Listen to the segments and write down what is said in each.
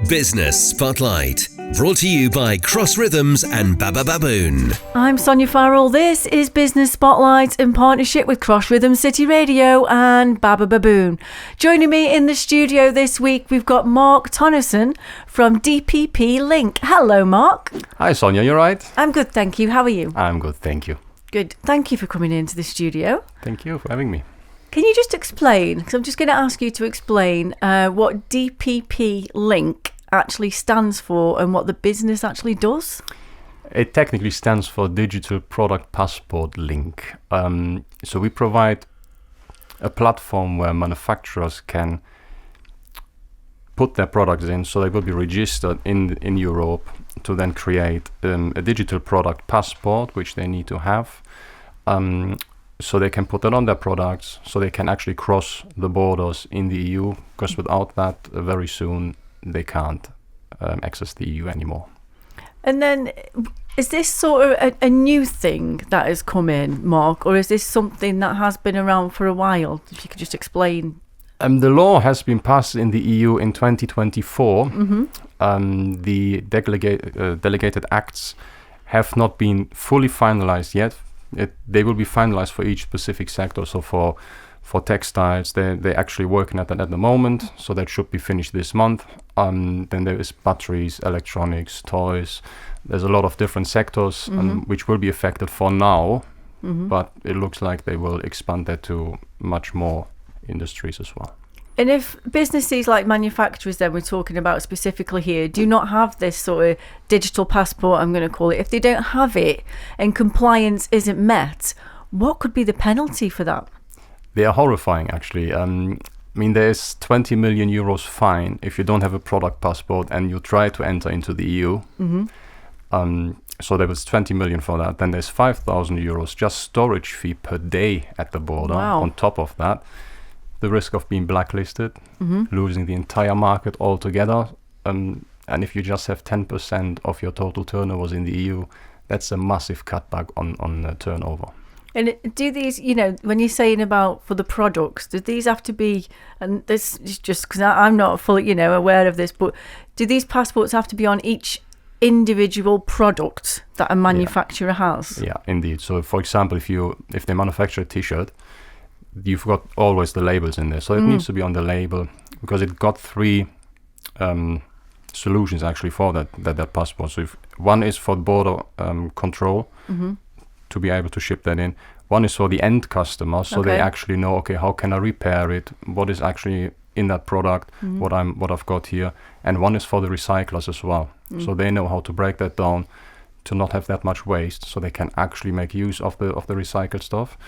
Business Spotlight, brought to you by Cross Rhythms and Baba Baboon. I'm Sonya Farrell. This is Business Spotlight in partnership with Cross Rhythms City Radio and Baba Baboon. Joining me in the studio this week, we've got Marc Thönnissen from DPP Link. Hello, Marc. Hi, Sonya. You right? I'm good, thank you. How are you? I'm good, thank you. Good. Thank you for coming into the studio. Thank you for having me. Can you just explain, because I'm just going to ask you to explain what DPP Link actually stands for and what the business actually does? It technically stands for Digital Product Passport Link. So we provide a platform where manufacturers can put their products in, so they will be registered in Europe to then create a digital product passport, which they need to have. So they can put that on their products, so they can actually cross the borders in the EU, because without that, very soon they can't access the EU anymore. And then, is this sort of a new thing that has come in, Marc, or is this something that has been around for a while? If you could just explain. The law has been passed in the EU in 2024. Mm-hmm. The delegated acts have not been fully finalized yet. They will be finalized for each specific sector. So for textiles, they're actually working at that at the moment. So that should be finished this month. Then there is batteries, electronics, toys. There's a lot of different sectors which will be affected for now. Mm-hmm. But it looks like they will expand that to much more industries as well. And if businesses like manufacturers then we're talking about specifically here do not have this sort of digital passport, I'm going to call it, if they don't have it and compliance isn't met, what could be the penalty for that? They are horrifying, actually. There's 20 million euros fine if you don't have a product passport and you try to enter into the EU. Mm-hmm. So there was 20 million for that. Then there's 5,000 euros just storage fee per day at the border. Wow. On top of that, the risk of being blacklisted, losing the entire market altogether. And if you just have 10% of your total turnovers in the EU, that's a massive cutback on turnover. And do these, when you're saying about for the products, do these have to be, and this is just because I'm not fully, aware of this, but do these passports have to be on each individual product that a manufacturer has? Yeah, indeed. So, for example, if they manufacture a T-shirt, you've got always the labels in there. So it needs to be on the label, because it got three solutions actually for that passport. So one is for border control, to be able to ship that in. One is for the end customer, so they actually know, okay, how can I repair it? What is actually in that product? What I've got here. And one is for the recyclers as well. So they know how to break that down to not have that much waste, so they can actually make use of the recycled stuff.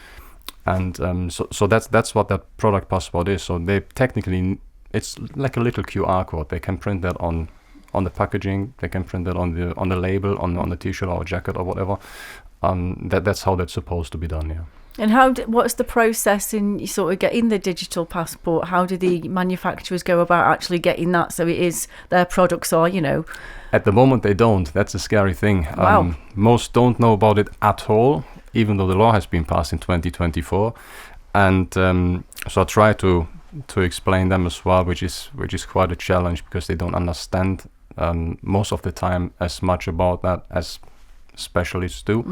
And so that's what that product passport is. So they technically, it's like a little QR code. They can print that on the packaging. They can print that on the label on the T-shirt or jacket or whatever. That's how that's supposed to be done. Yeah. And what's the process in sort of getting the digital passport? How do the manufacturers go about actually getting that? So it is their products are, At the moment they don't. That's a scary thing. Wow. Most don't know about it at all, even though the law has been passed in 2024. And so I try to explain them as well, which is quite a challenge, because they don't understand most of the time as much about that as specialists do.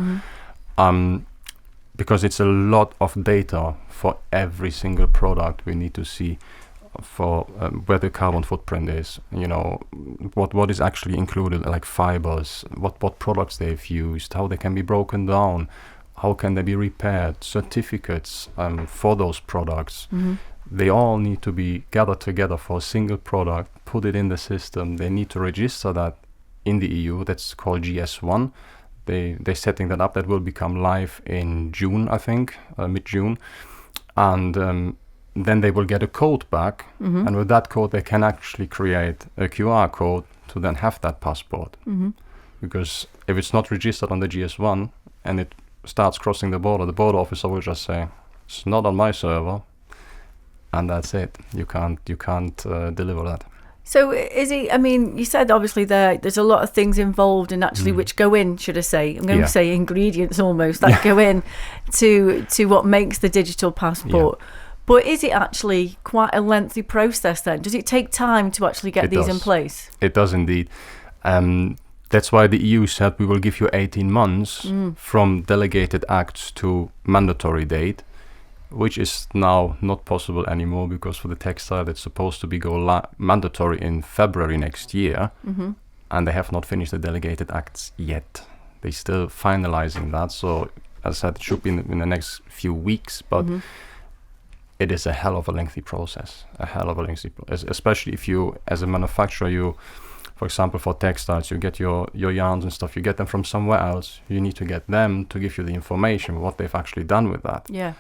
Because it's a lot of data for every single product. We need to see for where the carbon footprint is, what is actually included, like fibers, what products they've used, how they can be broken down, how can they be repaired, certificates for those products. They all need to be gathered together for a single product, put it in the system. They need to register that in the EU. That's called GS1. They're setting that up. That will become live in June, I think, mid-June. And then they will get a code back. And with that code, they can actually create a QR code to then have that passport. Because if it's not registered on the GS1 and it starts crossing the border officer will just say, it's not on my server. And that's it. You can't deliver that. So is it, you said obviously there's a lot of things involved in actually which go in, should I say, I'm going to say ingredients almost, that go in to what makes the digital passport. But is it actually quite a lengthy process then? Does it take time to actually get these in place? It does indeed. That's why the EU said we will give you 18 months from delegated acts to mandatory date, which is now not possible anymore, because for the textile it's supposed to be mandatory in February next year, and they have not finished the delegated acts yet. They're still finalizing that. So as I said, it should be in the next few weeks, but it is a hell of a lengthy process, especially if you, as a manufacturer, for example, for textiles, you get your yarns and stuff, you get them from somewhere else. You need to get them to give you the information, what they've actually done with that. Yeah.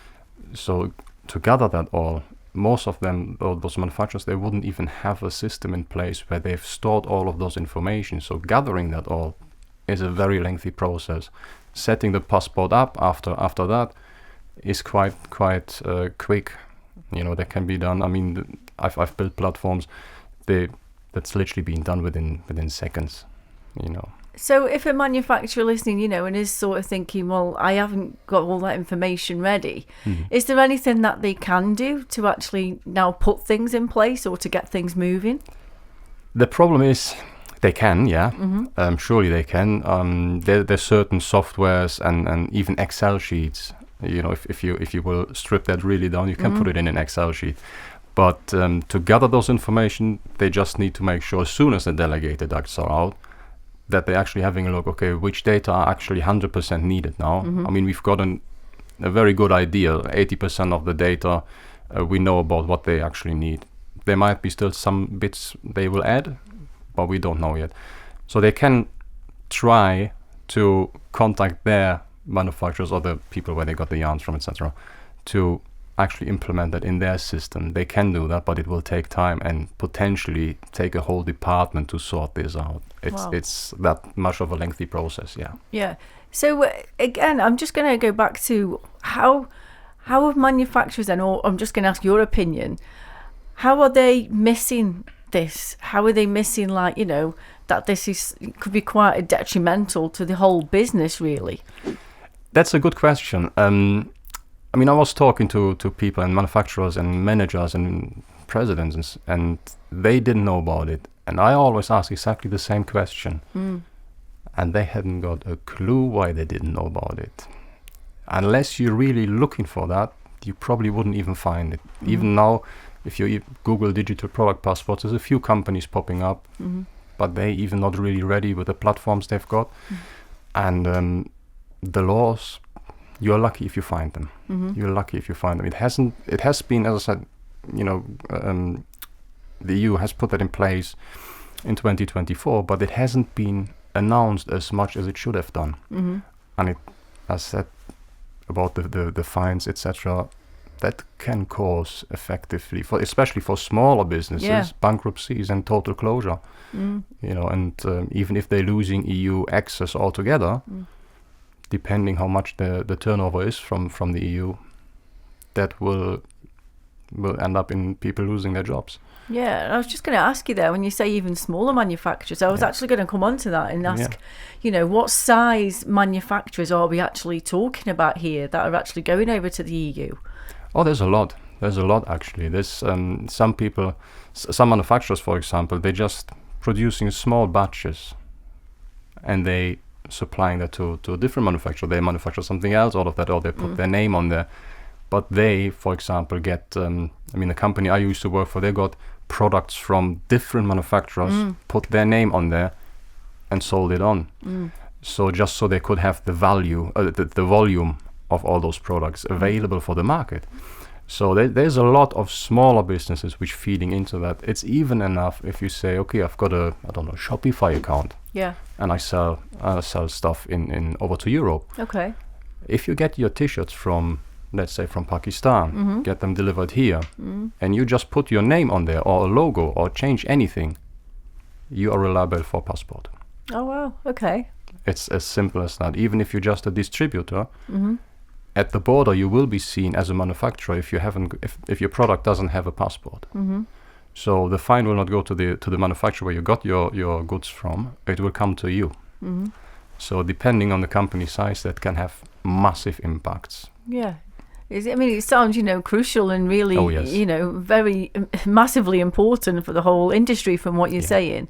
So to gather that all, most of them, those manufacturers, they wouldn't even have a system in place where they've stored all of those information. So gathering that all is a very lengthy process. Setting the passport up after that is quite quick. That can be done. I mean, I've built platforms. That's literally been done within seconds. So if a manufacturer listening, and is sort of thinking, well, I haven't got all that information ready, is there anything that they can do to actually now put things in place or to get things moving? The problem is they can, yeah. Surely they can. There's certain softwares and even Excel sheets. If you will strip that really down, you can put it in an Excel sheet. But to gather those information, they just need to make sure as soon as the delegated acts are out that they're actually having a look, okay, which data are actually 100% needed now. I mean, we've got a very good idea. 80% of the data, we know about what they actually need. There might be still some bits they will add, but we don't know yet. So they can try to contact their manufacturers or the people where they got the yarns from, etc., to actually implement that in their system. They can do that, but it will take time and potentially take a whole department to sort this out. It's that much of a lengthy process. Yeah. So again, I'm just going to go back to how have manufacturers then, or I'm just going to ask your opinion, how are they missing this? How are they missing, that this could be quite detrimental to the whole business, really? That's a good question. I mean, I was talking to people and manufacturers and managers and presidents, and they didn't know about it. And I always ask exactly the same question. And they hadn't got a clue why they didn't know about it. Unless you're really looking for that, you probably wouldn't even find it. Even now, if you Google digital product passports, there's a few companies popping up, but they even not really ready with the platforms they've got. And the laws, you're lucky if you find them. You're lucky if you find them. It has been, as I said, the EU has put that in place in 2024, but it hasn't been announced as much as it should have done. And it, as said about the fines, etc., that can cause effectively, especially for smaller businesses, bankruptcies and total closure. And even if they're losing EU access altogether, depending how much the turnover is from the EU, that will end up in people losing their jobs. Yeah, I was just going to ask you there, when you say even smaller manufacturers, I was actually going to come on to that and ask, what size manufacturers are we actually talking about here that are actually going over to the EU? Oh, there's a lot. There's a lot, actually. There's some people, some manufacturers, for example, they're just producing small batches and they supplying that to a different manufacturer. They manufacture something else out of that, or they put their name on there. But they, for example, get, the company I used to work for, they got products from different manufacturers, put their name on there and sold it on. So just so they could have the value, the volume of all those products available for the market. So there's a lot of smaller businesses which feeding into that. It's even enough if you say, okay, I've got a Shopify account. Yeah. And I sell stuff in over to Europe. Okay. If you get your t-shirts from, let's say, from Pakistan, get them delivered here, and you just put your name on there or a logo or change anything, you are liable for passport. Oh, wow. Okay. It's as simple as that. Even if you're just a distributor, at the border you will be seen as a manufacturer if your product doesn't have a passport. So the fine will not go to the manufacturer where you got your goods from. It will come to you. So depending on the company size, that can have massive impacts. Yeah. I mean, it sounds, crucial and really, Oh, yes. very massively important for the whole industry from what you're saying.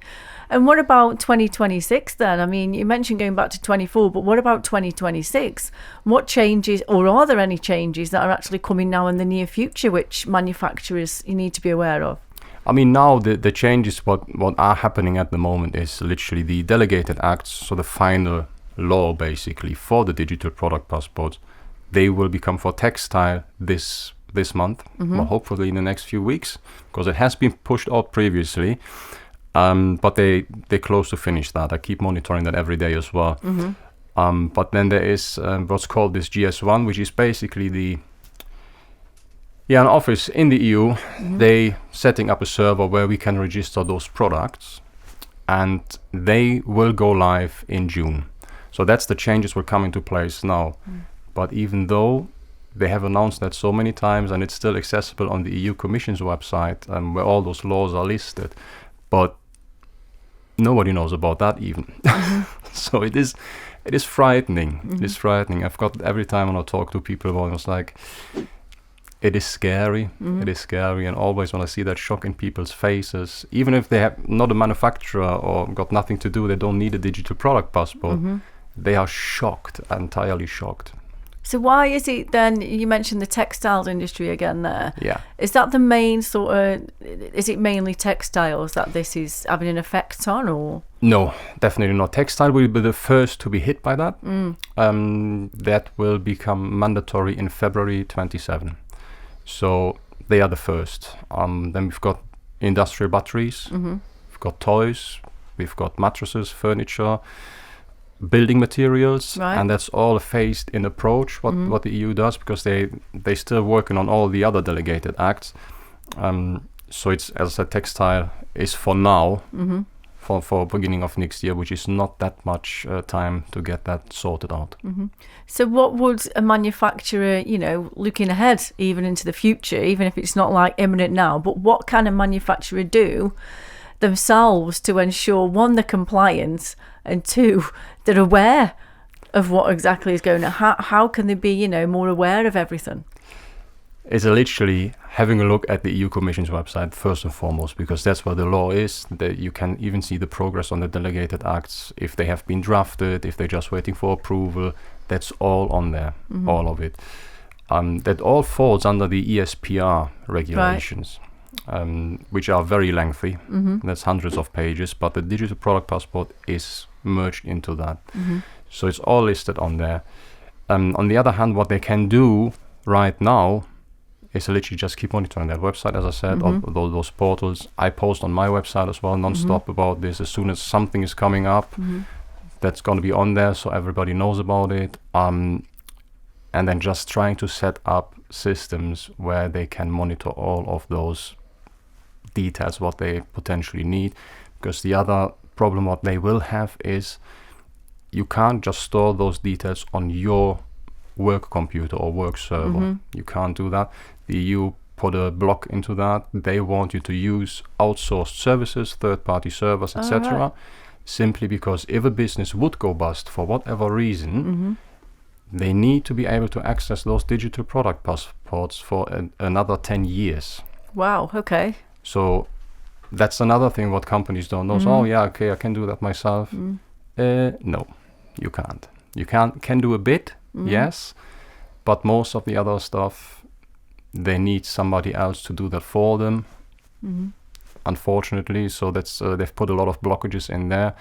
And what about 2026 then? I mean, you mentioned going back to 24, but what about 2026? What changes, or are there any changes that are actually coming now in the near future, which manufacturers you need to be aware of? I mean, now the changes what are happening at the moment is literally the delegated acts, so the final law basically for the digital product passports. They will become for textile this month, well, hopefully in the next few weeks, because it has been pushed out previously, but they're close to finish that. I keep monitoring that every day as well. But then there is what's called this GS1, which is basically an office in the EU. They setting up a server where we can register those products, and they will go live in June. So that's the changes will come into place now. But even though they have announced that so many times, and it's still accessible on the EU Commission's website, where all those laws are listed, but nobody knows about that even. So it is frightening. It is frightening. I've got every time when I talk to people about it, it's like, it is scary. It is scary, and always when I see that shock in people's faces, even if they have not a manufacturer or got nothing to do, they don't need a digital product passport, they are shocked, entirely shocked. So why is it then, you mentioned the textiles industry again there. Yeah. Is that the main is it mainly textiles that this is having an effect on, or? No, Definitely not. Textile will be the first to be hit by that. That will become mandatory in February 27. So they are the first. Then we've got industrial batteries, we've got toys, we've got mattresses, furniture, building materials, and that's all a phased-in approach. What the EU does, because they still working on all the other delegated acts. So it's, as I said, textile is for now, for beginning of next year, which is not that much time to get that sorted out. So what would a manufacturer, looking ahead even into the future, even if it's not like imminent now, but what can a manufacturer do themselves to ensure, one, they're compliant, and two, they're aware of what exactly is going on? How can they be, more aware of everything? It's literally having a look at the EU Commission's website first and foremost, because that's where the law is. That you can even see the progress on the delegated acts, if they have been drafted, if they're just waiting for approval. That's all on there, all of it. That all falls under the ESPR regulations, which are very lengthy. That's hundreds of pages, but the digital product passport is merged into that. So it's all listed on there. On the other hand, what they can do right now is literally just keep monitoring that website, as I said, all those portals. I post on my website as well, non-stop about this. As soon as something is coming up, that's going to be on there, so everybody knows about it. And then just trying to set up systems where they can monitor all of those details, what they potentially need. Because the other problem what they will have is you can't just store those details on your work computer or work server. You can't do that. The EU put a block into that. They want you to use outsourced services, third-party servers, etc. Simply because if a business would go bust for whatever reason, they need to be able to access those digital product passports for another 10 years. Wow, okay. So that's another thing what companies don't know. So, I can do that myself. No, you can't. You can do a bit, yes, but most of the other stuff, they need somebody else to do that for them, unfortunately. So that's they've put a lot of blockages in there,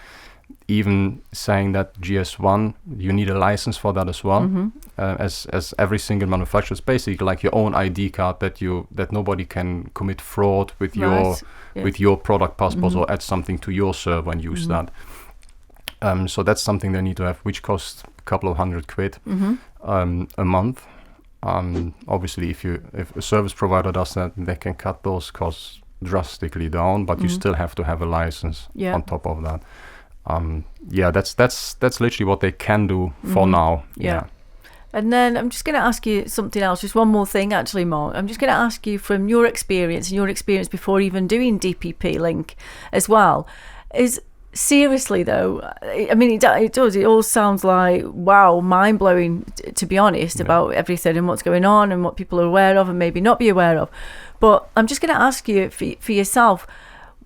even saying that GS1, you need a license for that as well. As every single manufacturer, it's basically like your own ID card that nobody can commit fraud with your product passports or add something to your server and use that. So that's something they need to have, which costs a couple of £100 a month. Obviously, if a service provider does that, they can cut those costs drastically down, but you still have to have a license on top of that. That's literally what they can do for now. Yeah. And then I'm just going to ask you something else, just one more thing actually, Mark. I'm just going to ask you, from your experience and your experience before even doing DPP Link as well, is seriously though, I mean, it does. It all sounds like, wow, mind blowing, to be honest, about everything and what's going on and what people are aware of and maybe not be aware of. But I'm just going to ask you for yourself,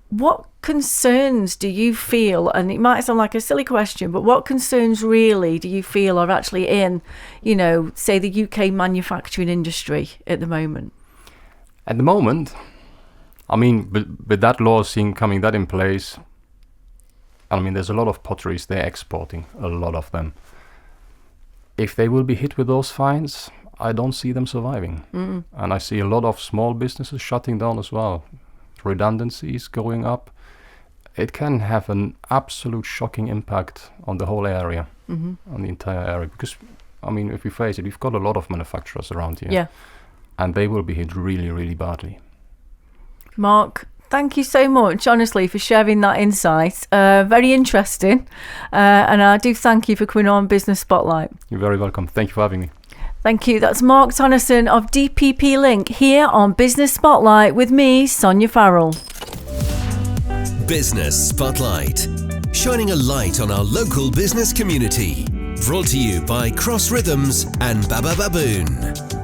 what concerns do you feel, and it might sound like a silly question, but what concerns really do you feel are actually in, say the UK manufacturing industry at the moment? At the moment, I mean, with that law coming that in place, I mean, there's a lot of potteries they're exporting, a lot of them. If they will be hit with those fines, I don't see them surviving. And I see a lot of small businesses shutting down as well. Redundancies going up. It can have an absolute shocking impact on the whole area, on the entire area. Because, I mean, if we face it, we've got a lot of manufacturers around here. Yeah. And they will be hit really, really badly. Marc, thank you so much, honestly, for sharing that insight. Very interesting. And I do thank you for coming on Business Spotlight. You're very welcome. Thank you for having me. Thank you. That's Marc Thönnissen of DPP Link here on Business Spotlight with me, Sonya Farrell. Business Spotlight, shining a light on our local business community. Brought to you by Cross Rhythms and Baba Baboon.